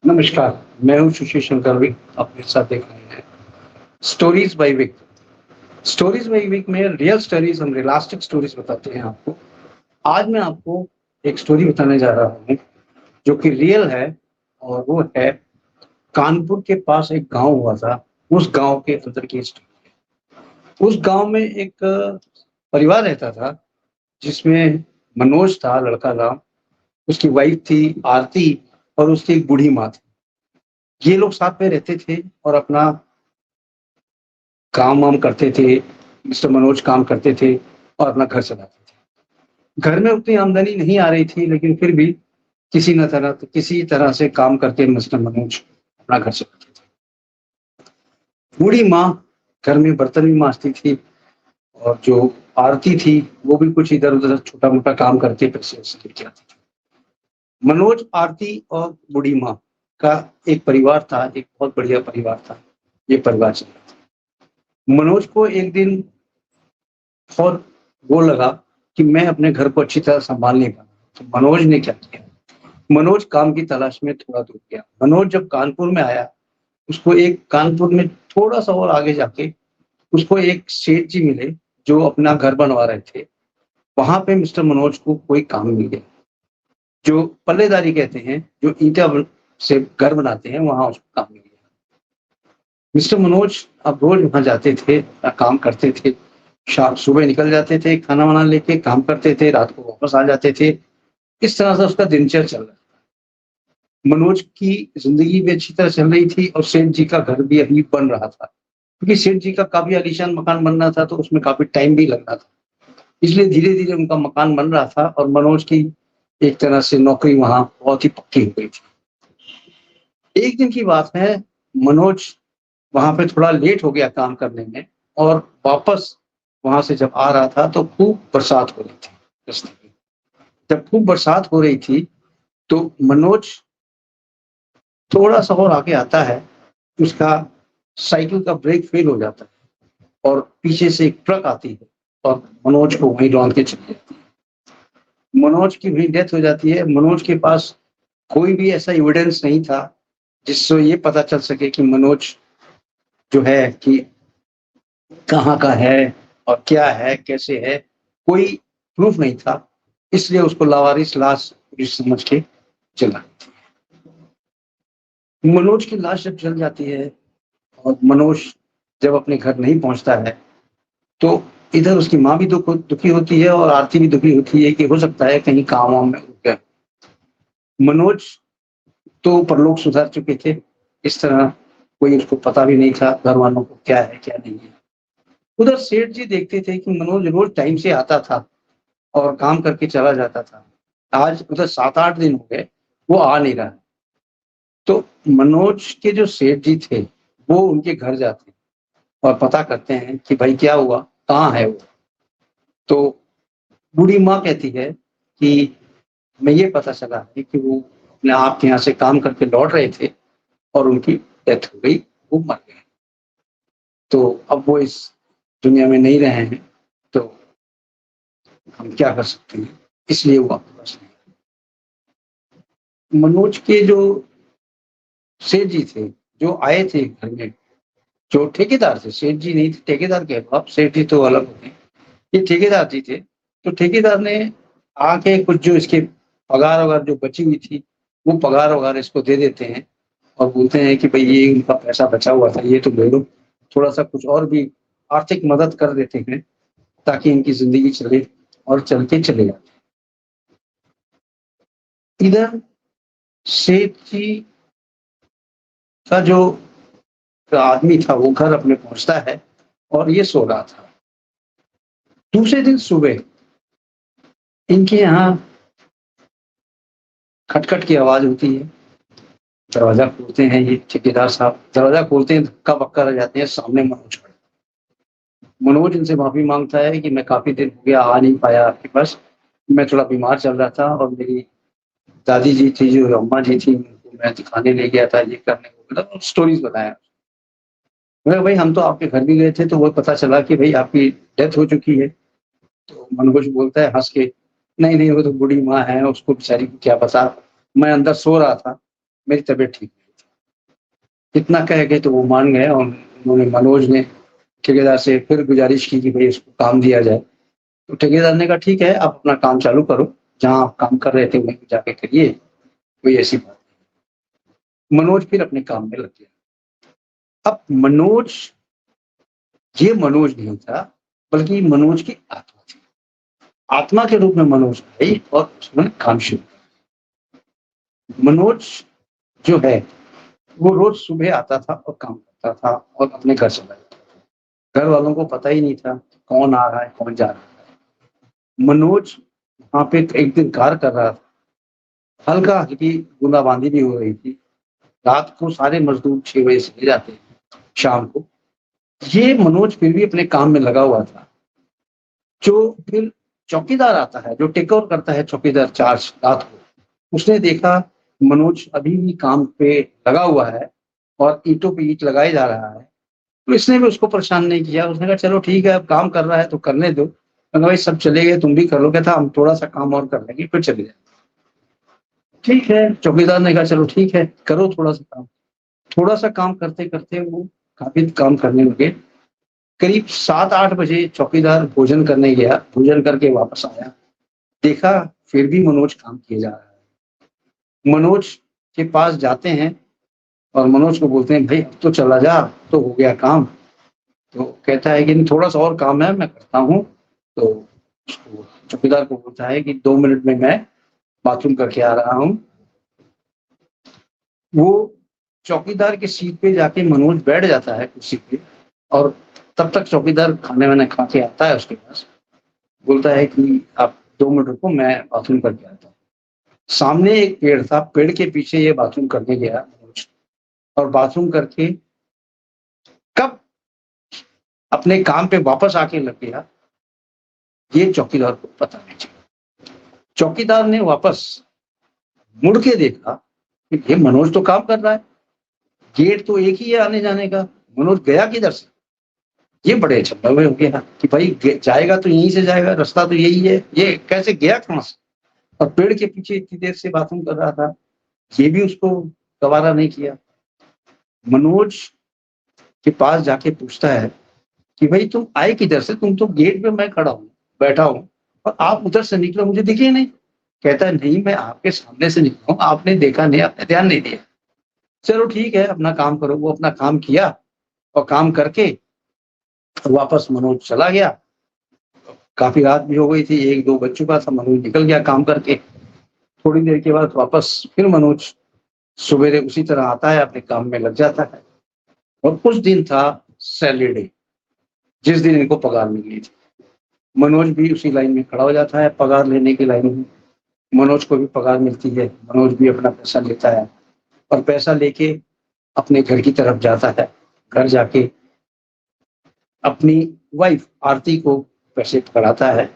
नमस्कार, मैं हूँ सुशील शंकर विक, आप मेरे साथ देख रहे हैं stories by week. Stories by week में रियल स्टोरीज़ हम रियलिस्टिक स्टोरीज़ बताते हैं आपको। आज मैं आपको एक स्टोरी बताने जा रहा हूँ, जो कि रियल है और वो है कानपुर के पास एक गाँव हुआ था, उस गाँव के अंदर की स्टोरी। उस गाँव में एक परिवार रहता था, जिसमें मनोज था लड़का नाम, उसकी वाइफ थी आरती और उसकी एक बूढ़ी माँ थी। ये लोग साथ में रहते थे और अपना काम-वाम करते थे, मिस्टर मनोज काम करते थे और अपना घर चलाते थे। घर में उतनी आमदनी नहीं आ रही थी, लेकिन फिर भी किसी तरह से काम करके मिस्टर मनोज अपना घर चलाते थे। बूढ़ी माँ घर में बर्तन भी माँजती थी और जो आरती थी, वो भी कुछ इधर-उधर छोटा-मोटा काम करके पैसे-वैसे लेके आती थी। मनोज, आरती और बूढ़ी माँ का एक परिवार था, एक बहुत बढ़िया परिवार था। ये परिवार चल रहा था। मनोज को एक दिन और वो लगा कि मैं अपने घर को अच्छी तरह सँभाल नहीं पा रहा। तो मनोज ने क्या किया, मनोज काम की तलाश में थोड़ा दूर गया। मनोज जब कानपुर में आया, उसको एक कानपुर में थोड़ा-सा और आगे जाके उसको एक सेठ जी मिले, जो अपना घर बनवा रहे थे। वहाँ पे मिस्टर मनोज को कोई काम मिल गया, जो पल्लेदारी कहते हैं, जो ईंटा ब से घर बनाते हैं, वहाँ उसको काम मिल गया। मिस्टर मनोज अब रोज़ वहाँ जाते थे, काम करते थे। सुबह निकल जाते थे, खाना-वाना लेके काम करते थे, रात को वापस आ जाते थे। इस तरह से उसका दिनचर्या चल रहा। मनोज की ज़िंदगी भी अच्छी तरह चल रही थी और सेठ जी का घर भी अभी बन रहा था। क्योंकि सेठ जी का काफ़ी आलीशान मकान बन रहा था, तो उसमें काफ़ी टाइम भी लग रहा था। इसलिए धीरे-धीरे उनका मकान बन रहा था और मनोज की एक तरह से नौकरी वहाँ बहुत ही पक्की हो गई थी। एक दिन की बात है, मनोज वहाँ पे थोड़ा लेट हो गया काम करने में और वापस वहाँ से जब आ रहा था, तो खूब बरसात हो रही थी रास्ते में। जब खूब बरसात हो रही थी, तो मनोज थोड़ा-सा और आगे आता है, उसका साइकिल का ब्रेक फेल हो जाता है और पीछे से एक ट्रक आती है और मनोज को वहीं रौंद के चली जाती है। मनोज की वहीं डेथ हो जाती है। मनोज के पास कोई भी ऐसा एविडेंस नहीं था, जिससे ये पता चल सके कि मनोज जो है कि कहाँ का है और क्या है, कैसे है, कोई प्रूफ नहीं था। इसलिए उसको लावारिस लाश पुलिस समझ के जला देती है। मनोज की लाश जब जल जाती है और मनोज जब अपने घर नहीं पहुँचता है, तो इधर उसकी माँ भी दुखी होती है और आरती भी दुखी होती है कि हो सकता है कहीं काम-वाम में रुक गया। मनोज तो परलोक सुधार चुके थे, इस तरह कोई उसको पता भी नहीं था घरवालों को क्या है, क्या नहीं है। उधर सेठ जी देखते थे कि मनोज रोज़ टाइम से आता था और काम करके चला जाता था। आज मतलब 7-8 दिन हो गए, वो आ नहीं रहा है। तो मनोज के जो सेठ जी थे, वो उनके घर जाते हैं और पता करते हैं कि भाई क्या हुआ? कहाँ है वो? तो बूढ़ी माँ कहती है कि हमें ये पता चला है कि वो अपने आपके यहाँ से काम करके लौट रहे थे और उनकी डेथ हो गई, वो मर गए। तो अब वो इस दुनिया में नहीं रहे हैं, तो हम क्या कर सकते हैं? इसलिए वो आपके पास नहीं आए। मनोज के जो सेठ जी थे, जो आए थे घर में, जो ठेकेदार थे, सेठ जी नहीं थे, ठेकेदार कह लो आप, सेठ जी तो अलग होते हैं। ये ठेकेदार जी थे, तो ठेकेदार ने आके कुछ जो इसके पगार-वगार जो बची हुई थी, वो पगार-वगार इसको दे देते हैं और बोलते हैं कि भई ये इनका पैसा बचा हुआ था, ये तुम ले लो। थोड़ा-सा कुछ और भी आर्थिक मदद कर देते हैं, ताकि इनकी ज़िंदगी चले और चल के चलेगा। इधर सेठ जी का जो आदमी था, वो घर अपने पहुँचता है और ये सो रहा था। दूसरे दिन सुबह इनके यहाँ खटखट की आवाज़ होती है। दरवाज़ा खोलते हैं ये ठेकेदार साहब, दरवाज़ा खोलते हैं, हक्का-बक्का रह जाते हैं, सामने मनोज खड़ा। मनोज इनसे माफ़ी माँगता है कि मैं काफ़ी दिन हो गया आ नहीं पाया आपके पास, मैं थोड़ा बीमार चल रहा था और मेरी दादी जी थी, जो अम्मा जी थी, उनको मैं दिखाने ले गया था, ये करने को मतलब स्टोरीज़ बताया। मैंने कहा, "भई हम तो आपके घर भी गए थे, तो वो पता चला कि भई आपकी डेथ हो चुकी है।" तो मनोज बोलता है हँस के, "नहीं, नहीं, वो तो बूढ़ी माँ है, उसको बेचारी को क्या पता, मैं अंदर सो रहा था।" मेरी तबीयत ठीक नहीं थी। इतना कह के तो वो मान गए और उन्होंने मनोज ने ठेकेदार से फिर गुजारिश की कि भई इसको काम दिया जाए। तो ठेकेदार ने कहा ठीक है, आप अपना काम चालू करो, जहाँ आप काम कर रहे थे वहीं पे जाके करिए, कोई ऐसी बात नहीं। मनोज फिर अपने काम में लग गया। अब मनोज, ये मनोज नहीं था, बल्कि मनोज की आत्मा थी। आत्मा के रूप में मनोज आई और उसने काम शुरू किया। मनोज जो है, वो रोज सुबह आता था और काम करता था और अपने घर चला जाता था। घर वालों को पता ही नहीं था कौन आ रहा है, कौन जा रहा है। मनोज वहाँ पे एक दिन कार्य कर रहा था, हल्का-हल्की बूंदाबांदी भी हो रही थी। रात को सारे मज़दूर 6 बजे चले जाते हैं, शाम को। ये मनोज फिर भी अपने काम में लगा हुआ था। जो फिर चौकीदार आता है, जो टेक ओवर करता है चौकीदार चार्ज रात को, उसने देखा मनोज अभी भी काम पे लगा हुआ है और ईंटों पे ईंट लगाए जा रहा है, तो इसने भी उसको परेशान नहीं किया। उसने कहा चलो ठीक है, अब काम कर रहा है तो करने दो। मैंने कहा भाई सब चले गए, तुम भी कर लो। कहता हम थोड़ा-सा काम और कर लेंगे फिर चले जाएँगे। ठीक है, चौकीदार ने कहा चलो ठीक है, करो थोड़ा-सा काम। थोड़ा-सा काम करते-करते वो काफ़ी काम करने लगे। करीब 7-8 बजे चौकीदार भोजन करने गया, भोजन करके वापस आया, देखा फिर भी मनोज काम किए जा रहा है। मनोज के पास जाते हैं और मनोज को बोलते हैं, "भई अब तो चला जा, अब तो हो गया काम।" तो कहता है कि नहीं थोड़ा-सा और काम है, मैं करता हूँ। तो उसको चौकीदार को बोलता है कि 2 मिनट में मैं बाथरूम करके आ रहा हूँ। वो चौकीदार की सीट पे जाके मनोज बैठ जाता है कुर्सी पे और तब तक चौकीदार खाने-वाने खा के आता है उसके पास। बोलता है कि आप 2 मिनट रुको, मैं बाथरूम करके आता हूँ। सामने एक पेड़ था, पेड़ के पीछे ये बाथरूम करने गया मनोज और बाथरूम करके कब अपने काम पे वापस आके लग गया, ये चौकीदार को पता नहीं चला। चौकीदार ने वापस मुड़ के देखा कि ये मनोज तो काम कर रहा है, गेट तो एक ही है आने-जाने का, मनोज गया किधर से? ये बड़े अचंभे में हो गया कि भाई जाएगा तो यहीं से जाएगा, रास्ता तो यही है, ये कैसे गया कहाँ से? और पेड़ के पीछे इतनी देर से बाथरूम कर रहा था, ये भी उसको गवारा नहीं किया। मनोज के पास जाके पूछता है कि भाई तुम आए किधर से? तुम तो गेट पे मैं खड़ा हूँ, बैठा हूँ और आप उधर से निकले मुझे दिखे ही नहीं। कहता है नहीं मैं आपके सामने से निकला हूँ, आपने देखा नहीं, आपने ध्यान नहीं दिया। चलो ठीक है, अपना काम करो। वो अपना काम किया और काम करके वापस मनोज चला गया। काफ़ी रात भी हो गई थी, 1-2 बज चुका था, मनोज निकल गया काम करके। थोड़ी देर के बाद वापस फिर मनोज सवेरे उसी तरह आता है, अपने काम में लग जाता है और उस दिन था सैलरी डे, जिस दिन इनको पगार मिलनी थी। मनोज भी उसी लाइन में खड़ा हो जाता है, पगार लेने की लाइन में। मनोज को भी पगार मिलती है, मनोज भी अपना पैसा लेता है और पैसा लेके अपने घर की तरफ जाता है। घर जाके अपनी वाइफ आरती को पैसे पकड़ाता है।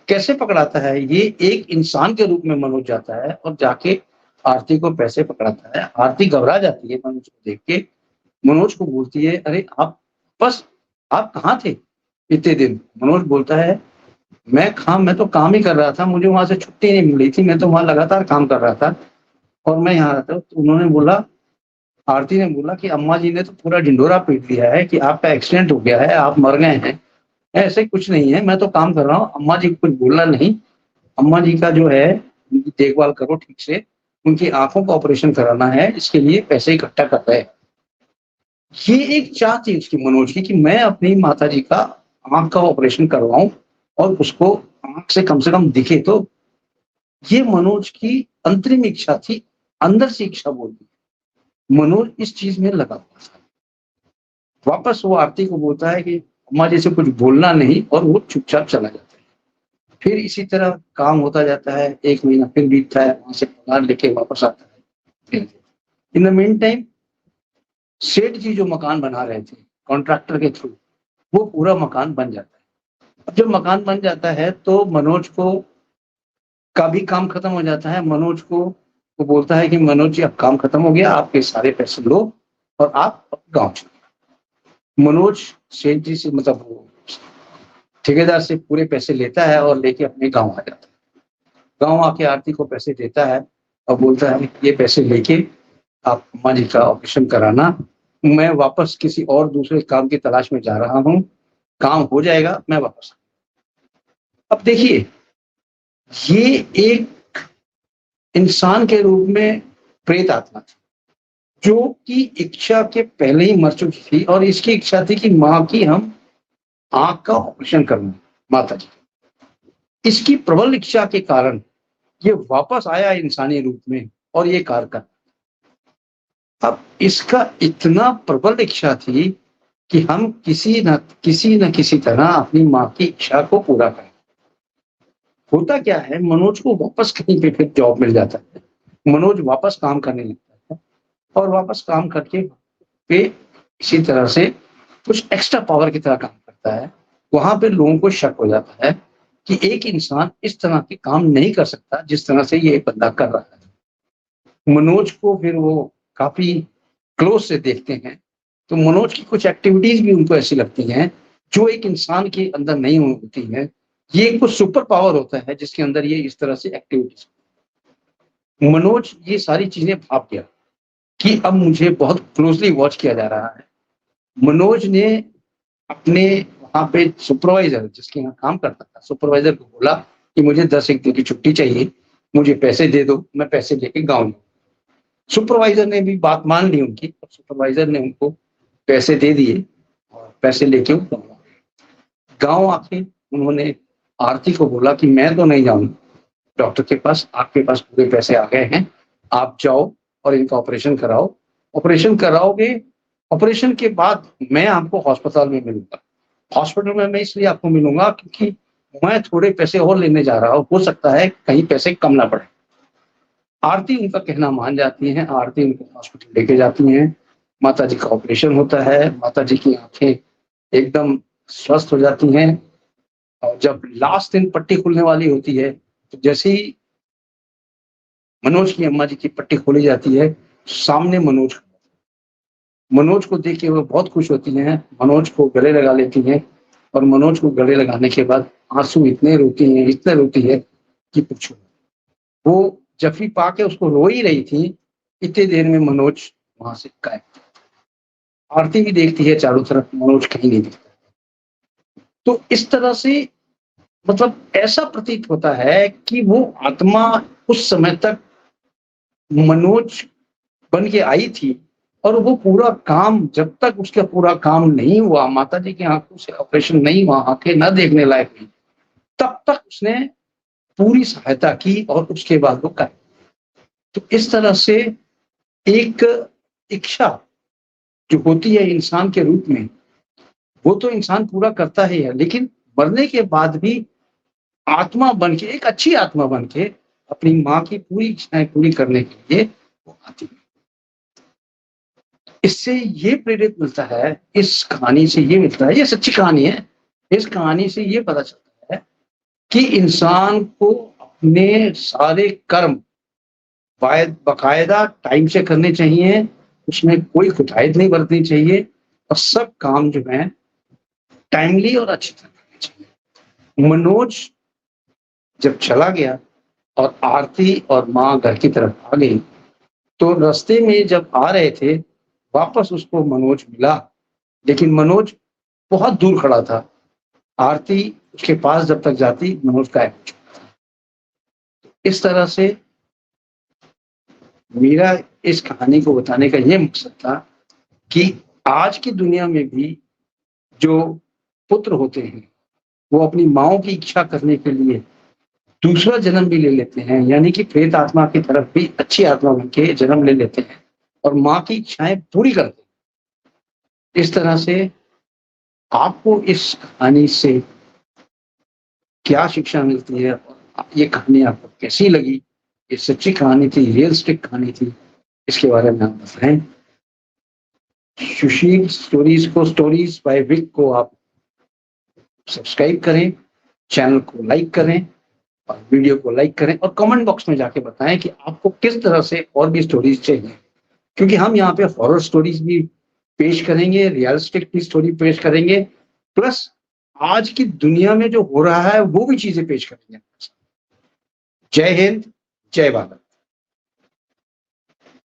कैसे पकड़ाता है? ये एक इंसान के रूप में मनोज जाता है और जाके आरती को पैसे पकड़ाता है। आरती घबरा जाती है मनोज को देख के। मनोज को बोलती है, "अरे! आप कहाँ थे इतने दिन?" मनोज बोलता है, मैं तो काम ही कर रहा था। मुझे वहाँ से छुट्टी नहीं मिली थी। मैं तो वहाँ लगातार काम कर रहा था और मैं यहाँ आता हूँ।" तो उन्होंने बोला, आरती ने बोला कि अम्मा जी ने तो पूरा ढिंढोरा पीट दिया है कि आपका एक्सीडेंट हो गया है, आप मर गए हैं। ऐसे कुछ नहीं है, मैं तो काम कर रहा हूँ। अम्मा जी को कुछ बोलना नहीं। अम्मा जी का जो है उनकी देखभाल करो ठीक से। उनकी आँखों का ऑपरेशन कराना है, इसके लिए पैसे इकट्ठा कर रहे हैं। ये एक चाह थी उसकी मनोज की कि मैं अपनी माताजी का आँख का ऑपरेशन करवाऊँ और उसको आँख से कम दिखे तो। ये मनोज की अंतरिम इच्छा थी, अंदर से इच्छा बोलती है। मनोज इस चीज़ में लगा हुआ था। वापस वो आरती को बोलता है कि अम्मा जी से कुछ बोलना नहीं और वो चुपचाप चला जाता है। फिर इसी तरह काम होता जाता है, 1 महीना फिर बीतता है, वहाँ से पगार लेके वापस आता है। इन द मीन टाइम सेठ जी जो मकान बना रहे थे कॉन्ट्रैक्टर के थ्रू, वो पूरा मकान बन जाता है। अब जब मकान बन जाता है तो मनोज को का भी काम खत्म हो जाता है। मनोज को वो बोलता है कि मनोज जी अब काम खत्म हो गया, आपके सारे पैसे लो और आप गाँव चलो। मनोज सेठ जी से मतलब वो ठेकेदार से पूरे पैसे लेता है और लेके अपने गाँव आ जाता है। गाँव आके आरती को पैसे देता है और बोलता है ये पैसे लेके आप अम्मा जी का ऑपरेशन कराना, मैं वापस किसी और दूसरे काम की तलाश में जा रहा हूँ, काम हो जाएगा, मैं वापस अब देखिए, ये एक इंसान के रूप में प्रेत आत्मा थी, जो कि इच्छा के पहले ही मर चुकी थी और इसकी इच्छा थी कि माँ की हम आँख का ऑपरेशन करवाएँ, माताजी। इसकी प्रबल इच्छा के कारण ये वापस आया इंसानी रूप में और ये कार्य कर अब इसका इतना प्रबल इच्छा थी कि हम किसी न किसी तरह अपनी माँ की इच्छा को पूरा करें। होता क्या है, मनोज को वापस कहीं पे फिर जॉब मिल जाता है। मनोज वापस काम करने लगता है और वापस काम करके पे इसी तरह से कुछ एक्स्ट्रा पावर की तरह काम करता है। वहाँ पे लोगों को शक हो जाता है कि एक इंसान इस तरह के काम नहीं कर सकता जिस तरह से ये बंदा कर रहा है। मनोज को फिर वो काफ़ी क्लोज़ से देखते हैं, तो मनोज की कुछ एक्टिविटीज़ भी उनको ऐसी लगती हैं, जो एक इंसान के अंदर नहीं होती हैं। ये कुछ सुपर पावर होता है जिसके अंदर ये इस तरह से एक्टिविटीज़ मनोज ये सारी चीज़ें भाप गया कि अब मुझे बहुत क्लोज़ली वॉच किया जा रहा है। मनोज ने अपने वहाँ पे सुपरवाइज़र जिसके यहाँ काम करता था, सुपरवाइज़र को बोला कि मुझे 10-1 दिन की छुट्टी चाहिए, मुझे पैसे दे दो, मैं पैसे लेके गाँव जाऊँ। सुपरवाइज़र ने भी बात मान ली उनकी, सुपरवाइज़र ने उनको पैसे दे दिए और पैसे लेके वो गाँव आ गए। गाँव आके उन्होंने आरती को बोला कि मैं तो नहीं जाऊँगा डॉक्टर के पास, आपके पास पूरे पैसे आ गए हैं, आप जाओ और इनका ऑपरेशन कराओ। ऑपरेशन कराओगे, ऑपरेशन के बाद मैं आपको अस्पताल में मिलूँगा। हॉस्पिटल में मैं इसलिए आपको मिलूँगा क्योंकि मैं थोड़े पैसे और लेने जा रहा हूँ, हो सकता है कहीं पैसे कम ना पड़े। आरती उनका कहना मान जाती हैं, आरती उनको हॉस्पिटल लेके जाती हैं, माताजी का ऑपरेशन होता है, माताजी की आँखें एकदम स्वस्थ हो जाती हैं और जब लास्ट दिन पट्टी खुलने वाली होती है, तो जैसे ही मनोज की अम्मा जी की पट्टी खोली जाती है, सामने मनोज को देख के वो बहुत खुश होती हैं, मनोज को गले लगा लेती हैं और मनोज को गले लगाने के बाद आँसू इतने रोती है कि पूछो मत। वो जफ़ी पा के उसको रो ही रही थी, इतनी देर में मनोज वहाँ से गायब। आरती भी देखती है चारों तरफ, मनोज कहीं नहीं दिखता। तो इस तरह से मतलब ऐसा प्रतीत होता है कि वो आत्मा उस समय तक मनोज बन के आई थी और वो पूरा काम जब तक उसका पूरा काम नहीं हुआ, माताजी की आँखों से ऑपरेशन नहीं हुआ, आँखें ना देखने लायक हुई, तब तक उसने पूरी सहायता की और उसके बाद वो गायब। तो इस तरह से एक इच्छा जो होती है इंसान के रूप में, वो तो इंसान पूरा करता ही है, लेकिन मरने के बाद भी आत्मा बन के, एक अच्छी आत्मा बन के अपनी माँ की पूरी इच्छाएँ पूरी करने के लिए वो आती है। इससे ये प्रेरित मिलता है, इस कहानी से ये मिलता है, ये सच्ची कहानी है। इस कहानी से ये पता चलता है कि इंसान को अपने सारे कर्म बाकायदा टाइम से करने चाहिए, उसमें कोई कुताहियत नहीं बरतनी चाहिए और सब काम जो हैं टाइमली और अच्छी तरह करने चाहिए। मनोज जब चला गया और आरती और माँ घर की तरफ आ गई, तो रास्ते में जब आ रहे थे, वापस उसको मनोज मिला, लेकिन मनोज बहुत दूर खड़ा था। आरती उसके पास जब तक जाती, मनोज गायब हो चुका था। इस तरह से मेरा इस कहानी को बताने का ये मकसद था कि आज की दुनिया में भी जो पुत्र होते हैं, वो अपनी माँओं की इच्छा करने के लिए दूसरा जन्म भी ले लेते हैं, यानी कि प्रेत आत्मा की तरफ भी अच्छी आत्मा बन के जन्म ले लेते हैं और माँ की इच्छाएँ पूरी करते हैं। इस तरह से आपको इस कहानी से क्या शिक्षा मिलती है? ये कहानी आपको कैसी लगी? ये सच्ची कहानी थी, रियलिस्टिक कहानी थी, इसके बारे में आप बताएँ। सुशील स्टोरीज़ बाय विक को आप सब्सक्राइब करें, चैनल को लाइक करें और वीडियो को लाइक करें और कमेंट बॉक्स में जाके बताएँ कि आपको किस तरह से और भी स्टोरीज़ चाहिए। क्योंकि हम यहाँ पे हॉरर स्टोरीज़ भी पेश करेंगे, रियलिस्टिक भी स्टोरी पेश करेंगे, प्लस आज की दुनिया में जो हो रहा है, वो भी चीज़ें पेश करेंगे। जय हिंद, जय भारत।